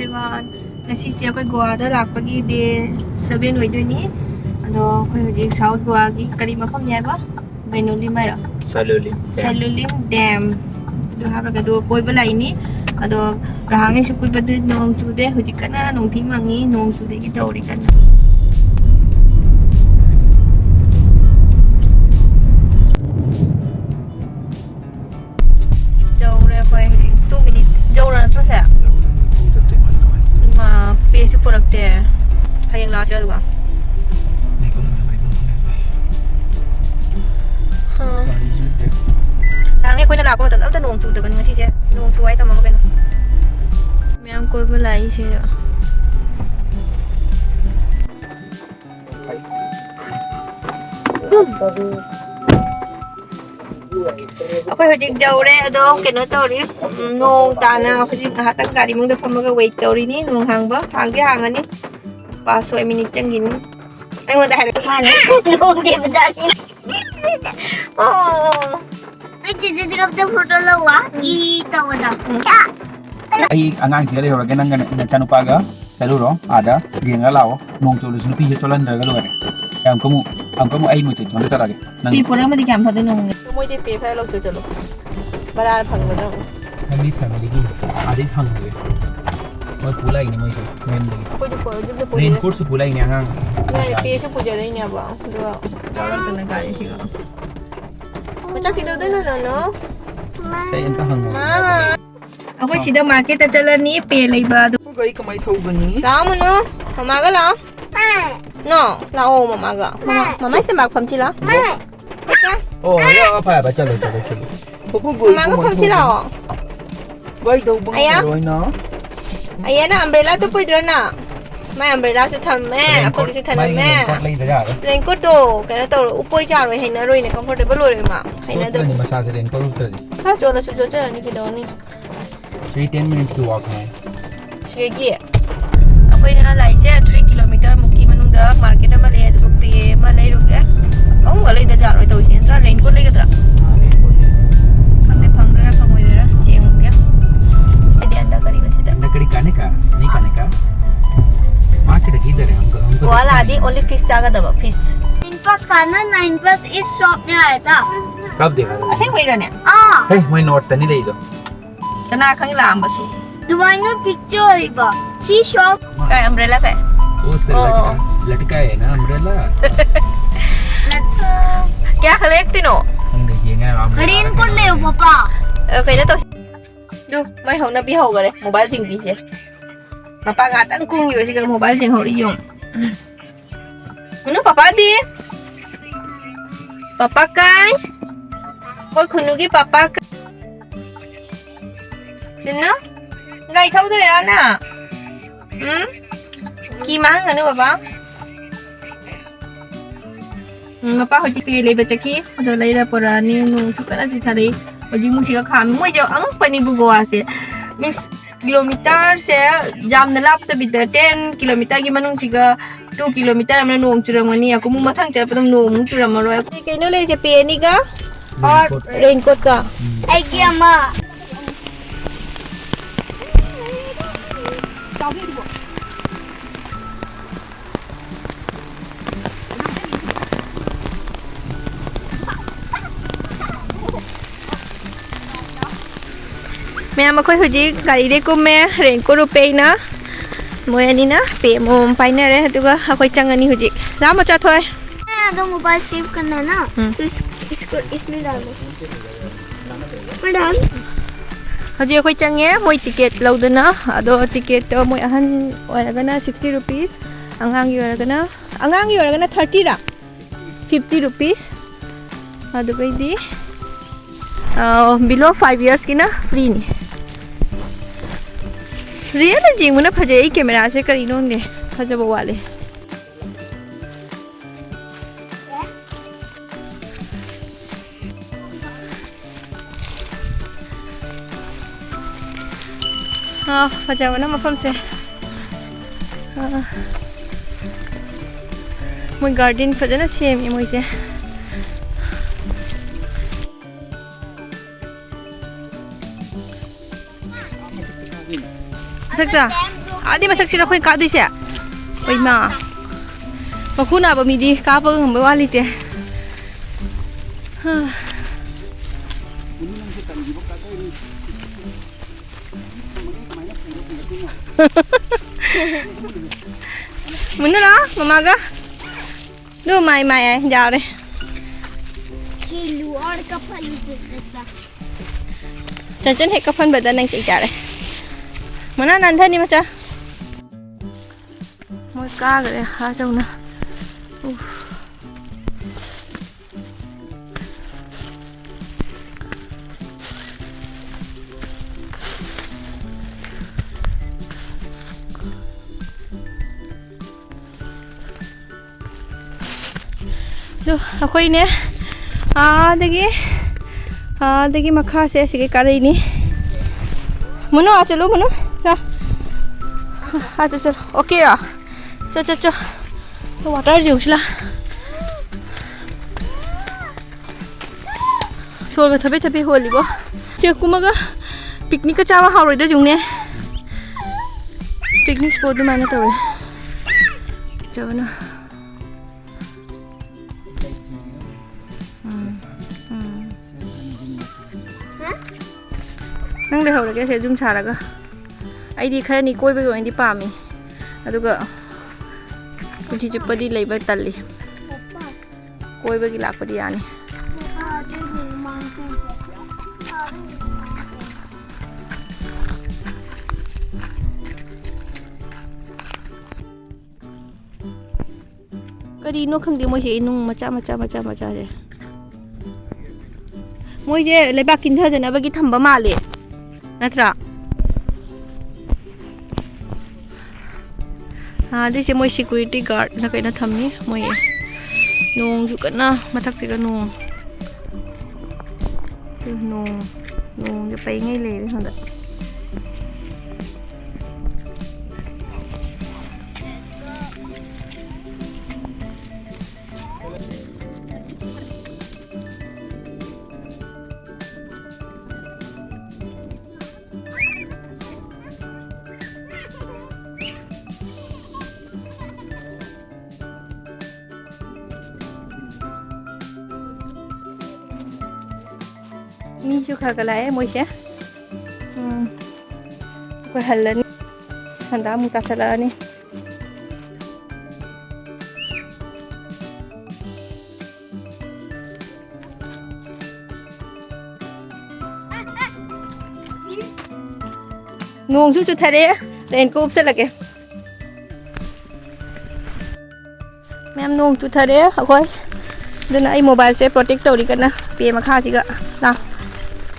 everyone. Nasi siya ko Goa da lakpagi day 7 hoidoni. Ado ko hujik South Goa gi kari mafam niya ba? Manipuri mai ra. Salaulim Dam. Do habraga do koi bala ini. Ado rahangi sukui badu nong chude hujik kana nong thimangi nong chude gi tauri kana. Jauh re koi 2 minutes. Jauh ra terus ya. 마 페이스 프로젝트 하영 나와서 당에 कोई ना को तो अब तो नोंग चूते बन ngasi je nong chuai ta ma ko ben ma'am कोई बुलाई छे अखोई हजिक जौरे अदो केनो तौरी नोंग ताना हजिक हातक गाड़ी मुंग फमगा वेट तौरी नि नोंग हांगबा हांगे हांगनी 5 मिनिट चंगिन अइंगोदा हारे माने नोंग के बजासी ओ आई जिजे दिगब ते फोटो लवा ई तवदा ai angang sih kalau lagi nang canu paga lalu ro ada jenga lao nong cholu sunu pije cholan daga lo kare kamu ai mu chon ta lagi pi pora ma di kam phadu nong moi de pe phai lo cholo bara phang ba dong kami family ki adi thang le moi pulai ni moi men de ko ju ko ju le main course pulai ni angang ngai pe su puja re nya ba do dalam tena gari sih macam tidur dulu no saya entah hang aku sida market chalani pe leiba do gai kamai thau bani kamu no mama ga la no la o mama ga mama te mak pham chi la oh ya apa ba chalo popo goi mama ga pham chi la gai dau bang roi na aya na umbrella to poi dro na mai umbrella se tham me apko se tham me raincoat to kana to upoi cha roi haina roi ne comfortable roi ma haina do ni masa se raincoat utra di ha chola su chocha ni ki do ni 10 minutes to walk hai Sige. Ako na lai se 3 kilometer muki manung da market ma le du pe ma lai ru ga. Ong ga lai da ja roi to chin ra raincoat lai ga tra. Kamne phang da phang oi da che mu gya. Ede anda kari wase da. anda kari kane ka nahi kane ka market kidhar hai हमको Wala adi only fish jaga da ba fish. 9 plus खाना 9 plus इस shop में आया था कब देखा था Ase wei ra ne. हे मैं नोट तनी ले दो Kana khang lam ba su. दुबारा पिक्चर आएगा सी शॉप Kai umbrella kai. वो तो लटका है ना अम्ब्रेला Kya collect no. हम देखिए ना रेन कोट ले पापा Kai na to. Du mai hau na bi hau ga re mobile jing di se. Papa ga tang kung yu si ga mobile jing hau ri yong. Kuno papa di. Papa kai. Koi khunu gi papa kai. Dinna? Gai thau doi ra na. Ki mang na nu papa. Papa ho ji pe le ba chaki. Do lai ra pora ni nu chu kana ji thari. Ho ji mu si ga kham moi ja ang pani bu Goa se. Means kilometer se jam na lap ta bi 10 kilometer gi manung si ga 2 kilometer amna nong churam ni aku mu mathang cha padam nong churam ro. Kai no le se pe ni ga और raincoat का आई गया माँ मैं मखोई हुजी गाड़ी रे को मैं raincoat RuPay ना मोयनी ना पे मोम पाइने रे तुगा अखोई चंगनी हुजी राम अच्छा थोय अगर मोबाइल सेव करना है ना तो इसको इसमें डालो मैं डाल हुजी अखोई चंगे मोय टिकट लौदना अदो टिकट तो मोय अहन ओरगना 60 रुपीस अंगांगी ओरगना 30 रा 50 रुपीस अदो गईदी below 5 years की ना फ्री नी रियल जिंग मुना फजे कैमरा से करी नोंगे फजबो वाले हाँ फजावा ना मफम से मुझ गार्डन फजना सेम ये मुझे सकता Adi masak sila ko yung kado siya. Uy ma. Makuna ba midi kapag ng bawali te. Muna na, mamaga. Do mai ai, jao re. Kilu or kapal dito. Jangan hek kapan badan nang cik jare. Mana nanti ni macam. Mau kagak deh, hasil na. Duh, aku ini dagi makha se sige kare ni muno a chalo muno na a chalo okay ra cha water juice la so ba thabe holi bo che kumaga picnic ka chawa hauroi da jung ne picnic spot du mana tawe chabana nang deh hore ke jum charaga ai di khara ni koi ba go indi pami aduga kunchi chupadi leiba talli koi ba gi lakpadi yani kari no khang di mo je inung macha je moi je leiba kin tha jana ba gi thamba male Natra. This is my security guard. Lagay na thami. May nung juga na matak tiga nung. Nung yung paingay le. Handa. Misu kagala moi se ko halan handa mu tasala ni nong chu thare ren ko upse lage mem nong chu thare akoi dana ai mobile se protect tori kana pe makha siga la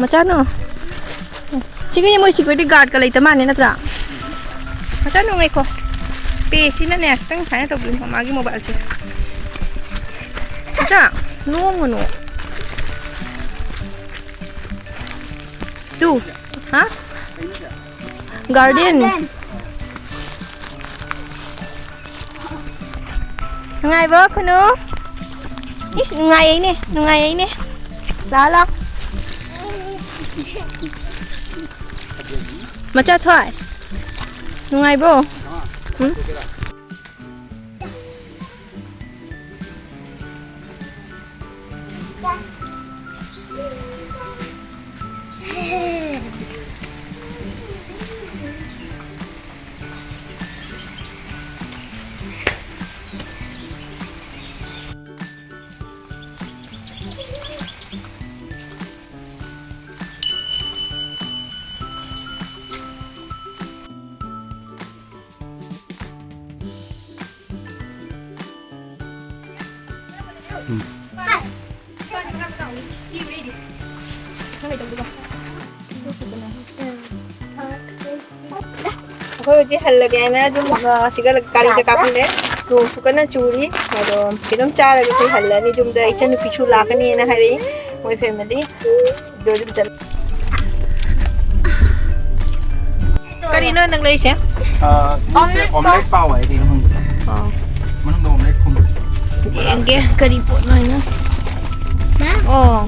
Macam no, sih kan mau security guard kalau itu mana ni natra. Macam no ngeko, pesi na ni, tang saya tu belum magi mobile sih. Macam, no. Tu, ha? Guardian. Ngai bo kuno. Ngai ini. Lala. Macam thôi, nungai bo, Aku je hal lagi na jum sigal kari ta kapun de to sukana churi ado film chara ge hal ni jum da ichanu pichu lakani na hari moi family do jum chal kari no nang lai sia omelette pau ai di hong manung do omelette khum engge kari pot noi na oh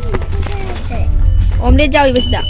omelette jawi besda